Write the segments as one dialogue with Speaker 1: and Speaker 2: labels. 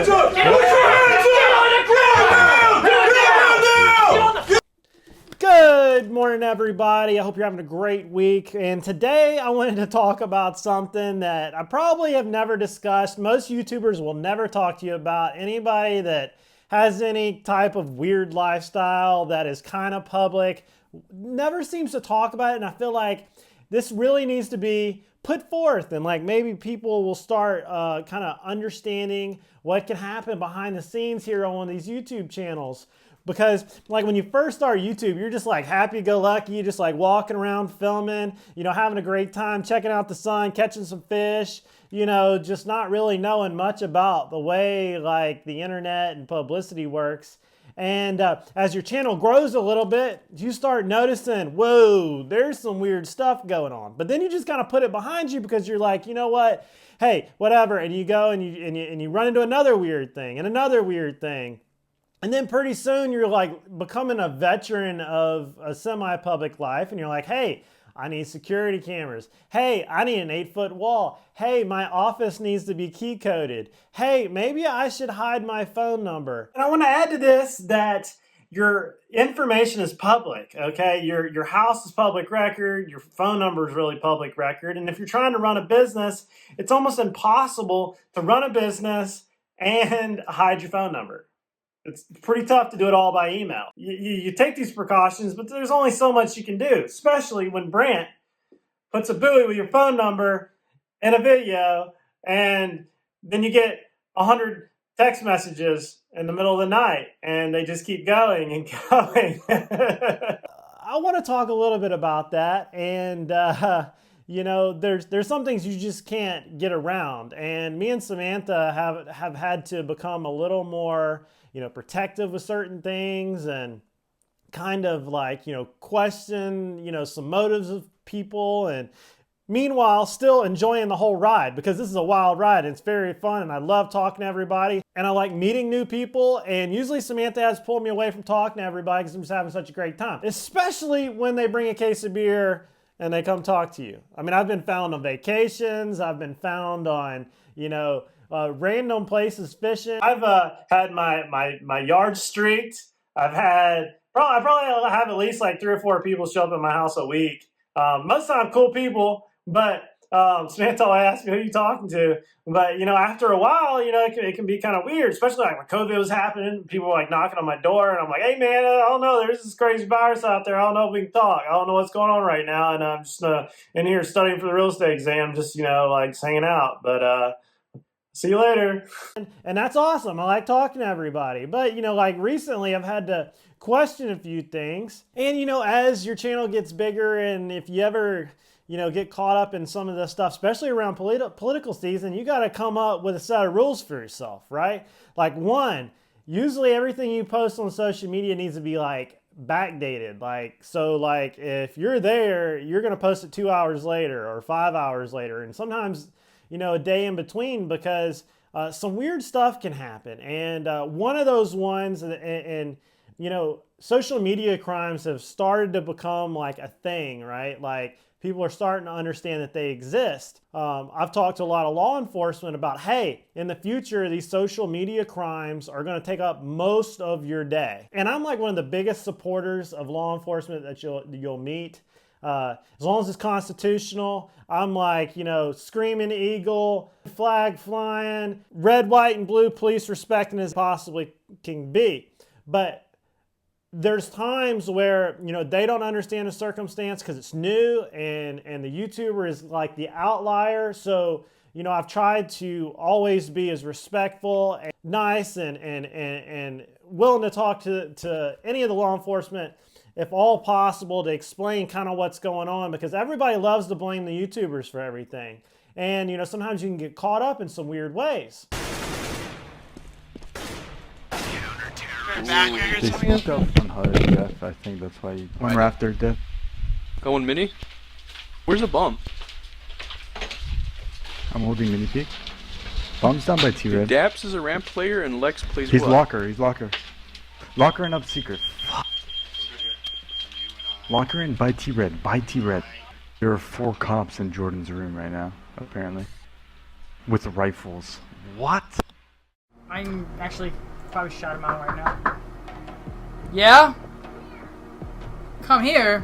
Speaker 1: hands up! Put your hands up! Get on the ground! Now!
Speaker 2: Good morning, everybody. I hope you're having a great week. And today I wanted to talk about something that I probably have never discussed. Most YouTubers will never talk to you about. Anybody that has any type of weird lifestyle that is kind of public never seems to talk about it. And I feel like this really needs to be put forth, and like maybe people will start kind of understanding what can happen behind the scenes here on one of these YouTube channels. Because like when you first start YouTube, you're just like happy-go-lucky, just like walking around filming, you know, having a great time, checking out the sun, catching some fish, you know, just not really knowing much about the way like the internet and publicity works. And as your channel grows a little bit, you start noticing, whoa, there's some weird stuff going on. But then you just kind of put it behind you because you're like, you know what, hey, whatever. And you go and you run into another weird thing and another weird thing. And then pretty soon you're like becoming a veteran of a semi-public life, and you're like, hey, I need security cameras. Hey, I need an 8-foot wall. Hey, my office needs to be key coded. Hey, maybe I should hide my phone number. And I want to add to this that your information is public, okay? Your house is public record. Your phone number is really public record. And if you're trying to run a business, it's almost impossible to run a business and hide your phone number. It's pretty tough to do it all by email. You take these precautions, but there's only so much you can do, especially when Brant puts a buoy with your phone number in a video, and then you get 100 text messages in the middle of the night, and they just keep going and going. I want to talk a little bit about that, and you know, there's some things you just can't get around, and me and Samantha have had to become a little more, you know, protective with certain things, and kind of like, you know, question, you know, some motives of people, and meanwhile still enjoying the whole ride, because this is a wild ride and it's very fun, and I love talking to everybody, and I like meeting new people. And usually Samantha has pulled me away from talking to everybody because I'm just having such a great time, especially when they bring a case of beer and they come talk to you. I mean, I've been found on vacations, I've been found on, you know, random places fishing. I've had my yard streaked. I probably have at least like 3 or 4 people show up at my house a week. Most of the time cool people, but Samantha asked me, who are you talking to? But, you know, after a while, you know, it can be kind of weird, especially like when COVID was happening. People were like knocking on my door, and I'm like, hey man, I don't know, there's this crazy virus out there. I don't know if we can talk. I don't know what's going on right now. And I'm just in here studying for the real estate exam, just, you know, like just hanging out. But see you later. And that's awesome. I like talking to everybody. But, you know, like recently I've had to question a few things. And, you know, as your channel gets bigger, and if you ever, you know, get caught up in some of this stuff, especially around political season, you got to come up with a set of rules for yourself, right? Like, one, usually everything you post on social media needs to be like backdated. Like, so like if you're there, you're going to post it 2 hours later or 5 hours later. And sometimes, you know, a day in between, because some weird stuff can happen. And one of those ones, and you know, social media crimes have started to become like a thing, right? Like people are starting to understand that they exist. I've talked to a lot of law enforcement about, hey, in the future, these social media crimes are going to take up most of your day. And I'm like one of the biggest supporters of law enforcement that you'll meet. As long as it's constitutional, I'm like, you know, screaming eagle, flag flying, red, white, and blue police respecting as possibly can be. But there's times where, you know, they don't understand the circumstance because it's new, and the YouTuber is like the outlier. So, you know, I've tried to always be as respectful and nice and willing to talk to any of the law enforcement, if all possible, to explain kind of what's going on, because everybody loves to blame the YouTubers for everything. And, you know, sometimes you can get caught up in some weird ways.
Speaker 3: They spoke up on Hud's death. I think that's why you went after death.
Speaker 4: Going mini? Where's the bomb?
Speaker 3: I'm holding mini peek. Bomb's down by T-Red.
Speaker 4: Daps is a ramp player and Lex plays
Speaker 3: He's
Speaker 4: what?
Speaker 3: locker, he's locker. Locker and up secret. Locker in by T-Red, by T-Red. There are 4 cops in Jordan's room right now, apparently. With rifles. What?
Speaker 5: I'm actually probably shot him out right now. Yeah? Come here.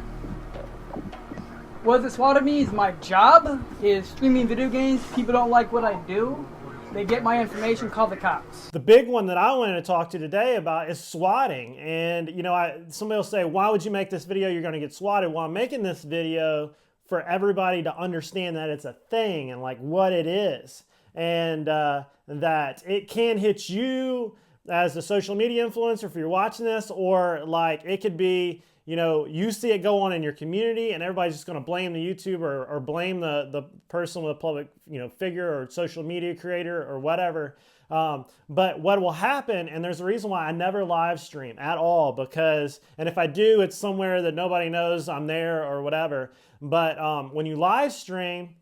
Speaker 5: What the SWATTED me is my job is streaming video games. People don't like what I do. They get my information, call the cops.
Speaker 2: The big one that I wanted to talk to today about is swatting. And you know, somebody will say, why would you make this video? You're going to get swatted. Well, I'm making this video for everybody to understand that it's a thing and like what it is. And that it can hit you as a social media influencer if you're watching this, or like it could be, you know, you see it go on in your community and everybody's just going to blame the YouTuber or blame the person with a public, you know, figure or social media creator or whatever. But what will happen, and there's a reason why I never live stream at all, because, and if I do, it's somewhere that nobody knows I'm there or whatever. But when you live stream,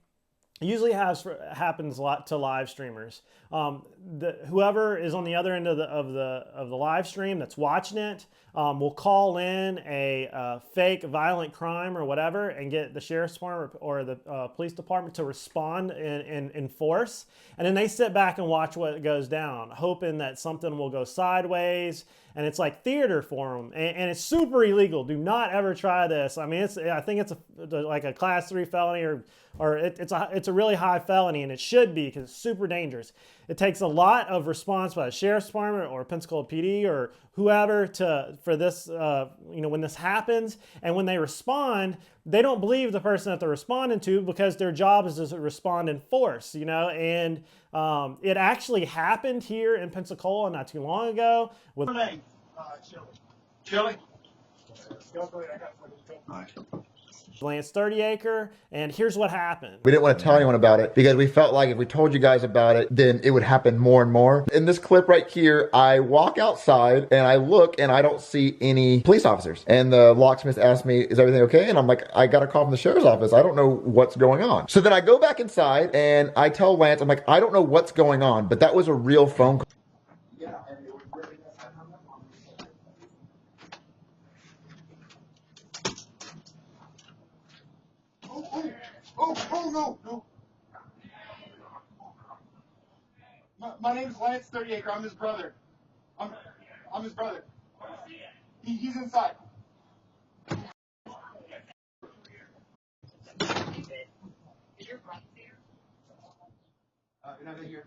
Speaker 2: it usually happens a lot to live streamers. Whoever is on the other end of the live stream that's watching it will call in a fake violent crime or whatever and get the sheriff's department or the police department to respond in force. And then they sit back and watch what goes down, hoping that something will go sideways. And it's like theater for them, and it's super illegal. Do not ever try this. I mean, I think it's like a class 3 felony, or it's a really high felony, and it should be because it's super dangerous. It takes a lot of response by the sheriff's department or Pensacola PD or whoever for this. You know, when this happens, and when they respond, they don't believe the person that they're responding to because their job is to respond in force. You know, and it actually happened here in Pensacola not too long ago with.
Speaker 1: Chili.
Speaker 2: Lance 30 Acre, and here's what happened.
Speaker 6: We didn't want to tell anyone about it because we felt like if we told you guys about it, then it would happen more and more. In this clip right here, I walk outside and I look and I don't see any police officers. And the locksmith asked me, is everything okay? And I'm like, I got a call from the sheriff's office. I don't know what's going on. So then I go back inside and I tell Lance, I'm like, I don't know what's going on, but that was a real phone call.
Speaker 1: No. My name's Lance 30 Acre. I'm his brother. I'm his brother. He's inside. You're not here.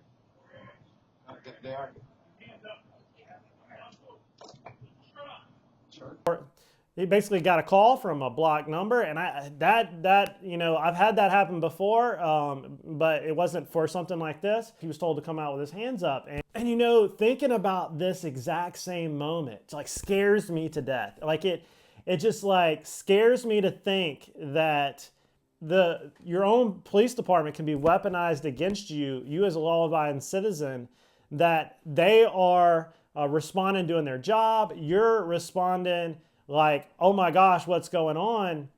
Speaker 1: They are. Sure.
Speaker 2: He basically got a call from a blocked number, and you know, I've had that happen before, but it wasn't for something like this. He was told to come out with his hands up, and you know, thinking about this exact same moment, it like scares me to death. Like it just like scares me to think that your own police department can be weaponized against you as a law-abiding citizen, that they are responding, doing their job, you're responding like, oh my gosh, what's going on?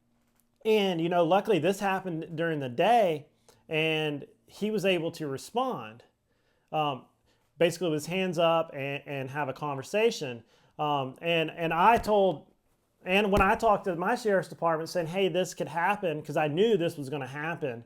Speaker 2: And, you know, luckily this happened during the day and he was able to respond, basically with his hands up and have a conversation. And when I talked to my sheriff's department saying, hey, this could happen, because I knew this was going to happen,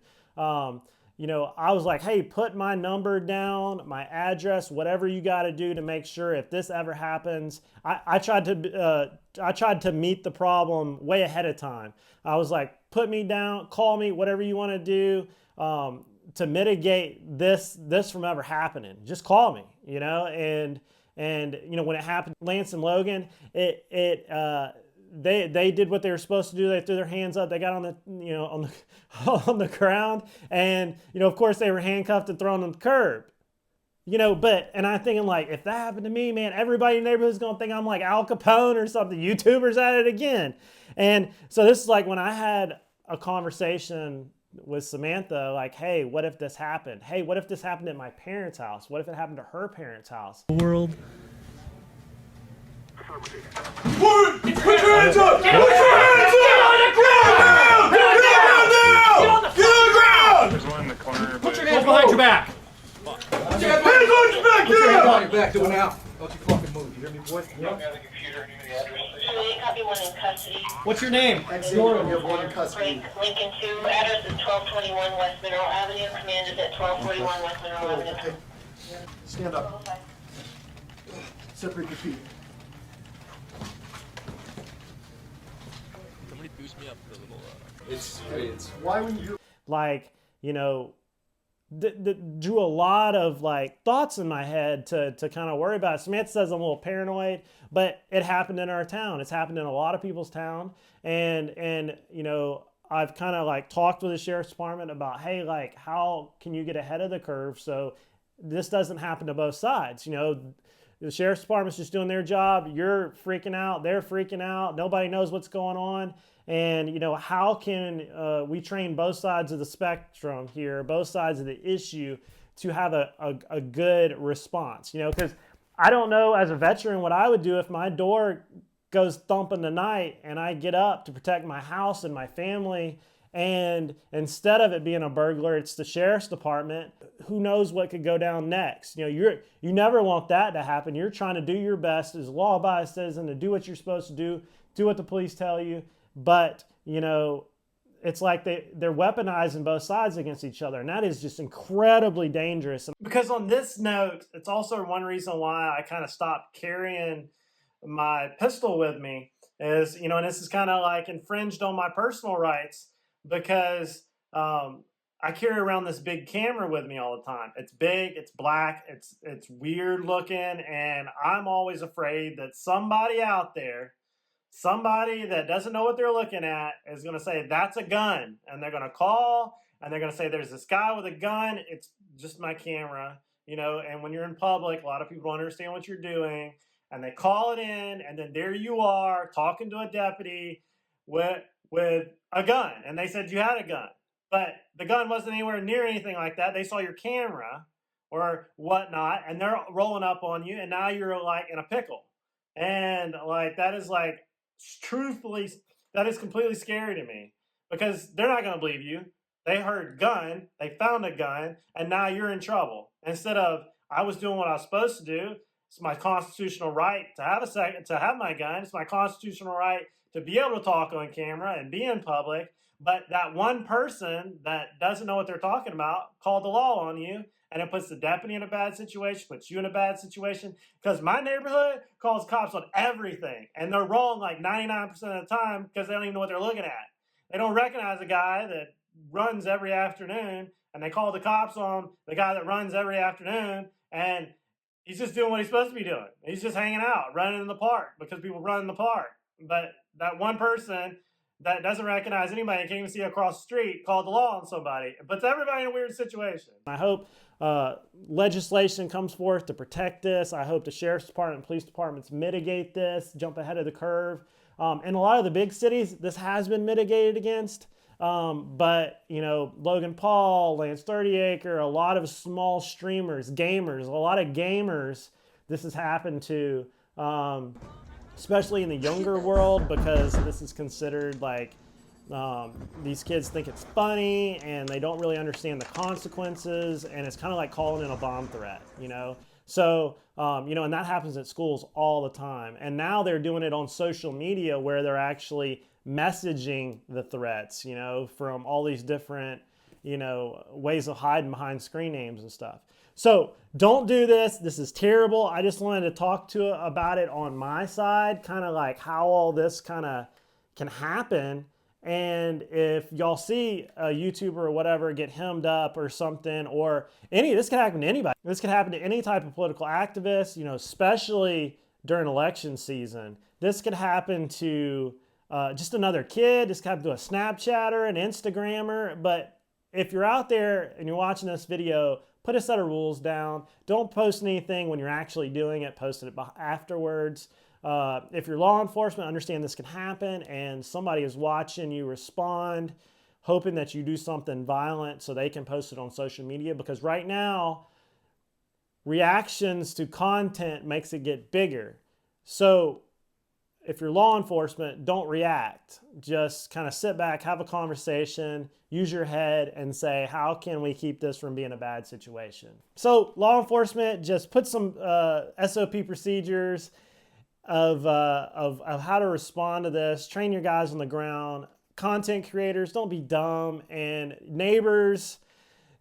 Speaker 2: you know, I was like, hey, put my number down, my address, whatever you got to do to make sure if this ever happens. I tried to meet the problem way ahead of time. I was like, put me down, call me, whatever you want to do to mitigate this from ever happening. Just call me, you know. And you know, when it happened, Lance and Logan, they did what they were supposed to do. They threw their hands up. They got on the, you know, on the ground, and you know, of course, they were handcuffed and thrown on the curb. You know, and I'm thinking like, if that happened to me, man, everybody in the neighborhood is gonna think I'm like Al Capone or something. YouTuber's at it again. And so this is like when I had a conversation with Samantha, like, hey, what if this happened? Hey, what if this happened at my parents' house? What if it happened to her parents' house?
Speaker 3: World.
Speaker 1: Put your hands up! Get on the ground! Get on the ground!
Speaker 7: There's one in the corner.
Speaker 5: Put your hands behind your back.
Speaker 1: Hands on your back!
Speaker 8: Put your hands on your back, do it now. Don't you fucking move, you hear me, boy?
Speaker 9: Copy, one in custody.
Speaker 5: What's your name?
Speaker 8: Nora, we have one in custody.
Speaker 9: Lincoln 2, address is 1221 West Mineral Avenue. Command is at 1241 West Mineral Avenue.
Speaker 8: Stand up. Separate your feet.
Speaker 4: Somebody boost me up for a little.
Speaker 8: It's why when you
Speaker 2: Like, you know, drew a lot of like thoughts in my head to kind of worry about it. Samantha says I'm a little paranoid, but it happened in our town. It's happened in a lot of people's town. And you know, I've kind of like talked with the sheriff's department about, hey, like, how can you get ahead of the curve so this doesn't happen to both sides? You know, the sheriff's department's just doing their job. You're freaking out. They're freaking out. Nobody knows what's going on. And, you know, how can we train both sides of the spectrum here, both sides of the issue to have a good response? You know, because I don't know as a veteran what I would do if my door goes thump in the night and I get up to protect my house and my family. And instead of it being a burglar, it's the sheriff's department. Who knows what could go down next? You know, you never want that to happen. You're trying to do your best as a law-abiding citizen to do what you're supposed to do what the police tell you. But, you know, it's like they're weaponizing both sides against each other. And that is just incredibly dangerous. Because on this note, it's also one reason why I kind of stopped carrying my pistol with me is, you know, and this is kind of like infringed on my personal rights because I carry around this big camera with me all the time. It's big, it's black, it's weird looking, and I'm always afraid that somebody out there, somebody that doesn't know what they're looking at is going to say, that's a gun. And they're going to call and they're going to say, there's this guy with a gun. It's just my camera, you know, and when you're in public, a lot of people don't understand what you're doing. And they call it in, and then there you are talking to a deputy with a gun. And they said you had a gun. But the gun wasn't anywhere near anything like that. They saw your camera or whatnot, and they're rolling up on you, and now you're like in a pickle. And like that is like, truthfully, that is completely scary to me because they're not going to believe you. They heard gun, they found a gun, and now you're in trouble. Instead of, I was doing what I was supposed to do. It's my constitutional right to have my gun. It's my constitutional right to be able to talk on camera and be in public. But that one person that doesn't know what they're talking about called the law on you, and it puts the deputy in a bad situation, puts you in a bad situation. Because my neighborhood calls cops on everything, and they're wrong like 99% of the time because they don't even know what they're looking at. They don't recognize a guy that runs every afternoon, and they call the cops on the guy that runs every afternoon, and he's just doing what he's supposed to be doing. He's just hanging out, running in the park because people run in the park. But that one person that doesn't recognize anybody and can't even see across the street called the law on somebody. It puts everybody in a weird situation. I hope legislation comes forth to protect this. I hope the sheriff's department and police departments mitigate this, jump ahead of the curve. In a lot of the big cities, this has been mitigated against. But, you know, Logan Paul, Lance 30 Acre, a lot of small streamers, gamers, a lot of gamers, this has happened to, especially in the younger world, because this is considered like, these kids think it's funny and they don't really understand the consequences, and it's kind of like calling in a bomb threat, you know? So, you know, and that happens at schools all the time. And now they're doing it on social media where they're actually messaging the threats, you know, from all these different, you know, ways of hiding behind screen names and stuff. So don't do this. This is terrible. I just wanted to talk about it on my side, kind of like how all this kind of can happen. And if y'all see a YouTuber or whatever get hemmed up or something, or this could happen to anybody. This could happen to any type of political activist, you know, especially during election season. This could happen to just another kid. This could happen to a Snapchatter, an Instagrammer. But if you're out there and you're watching this video, put a set of rules down. Don't post anything when you're actually doing it. Post it afterwards. If you're law enforcement, understand this can happen and somebody is watching you respond, hoping that you do something violent so they can post it on social media, because right now reactions to content makes it get bigger. So if you're law enforcement, don't react. Just kind of sit back, have a conversation, use your head and say, how can we keep this from being a bad situation? So law enforcement, just put some SOP procedures of how to respond to this. Train your guys on the ground. Content creators, don't be dumb. And neighbors,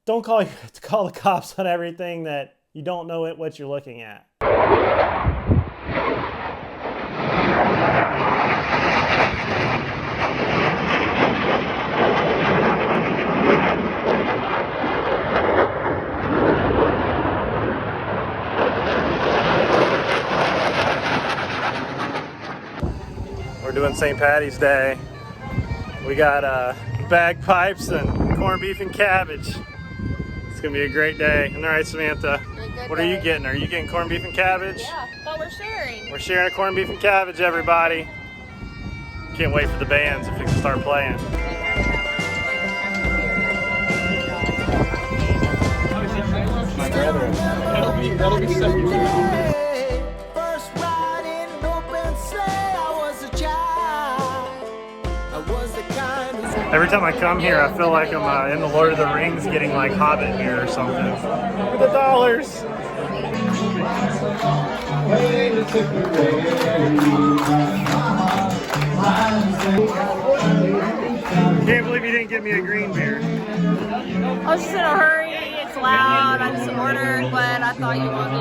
Speaker 2: don't call the cops on everything that you don't know what you're looking at. We're doing St. Patty's Day. We got bagpipes and corned beef and cabbage. It's gonna be a great day. All right, Samantha, what are you getting? Are you getting corned beef and cabbage?
Speaker 7: Yeah, but we're sharing.
Speaker 2: We're sharing a corned beef and cabbage, everybody. Can't wait for the bands if they can start playing.
Speaker 5: That'll be so
Speaker 2: Every time I come here, I feel like I'm in the Lord of the Rings getting like Hobbit here or something. For the dollars. Can't believe you didn't give me a green beer.
Speaker 7: I was just in a hurry. It's loud. I just ordered what I thought you wanted.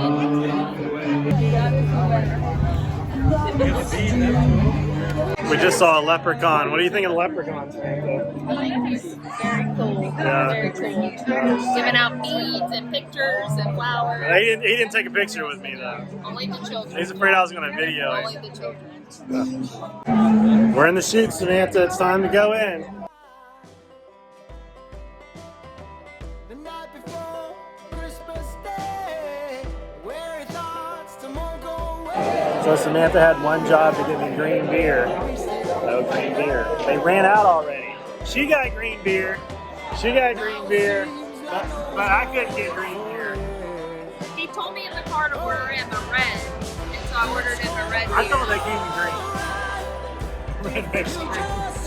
Speaker 2: We just saw a leprechaun. What do you think of the leprechaun, Samantha?
Speaker 7: I think he's very cool.
Speaker 2: Yeah.
Speaker 7: Very cool. Giving out beads and pictures and flowers.
Speaker 2: He didn't take a picture with me though.
Speaker 7: Only the children.
Speaker 2: He's afraid I was going to video
Speaker 7: Only
Speaker 2: it.
Speaker 7: the children.
Speaker 2: We're in the chute, Samantha. It's time to go in. So Samantha had one job to get me green beer. No green beer. They ran out already. She got green beer. She got green beer. But I couldn't get green beer.
Speaker 7: He told me in the car to order in the red. And so I ordered in the red beer.
Speaker 2: I thought they gave me green.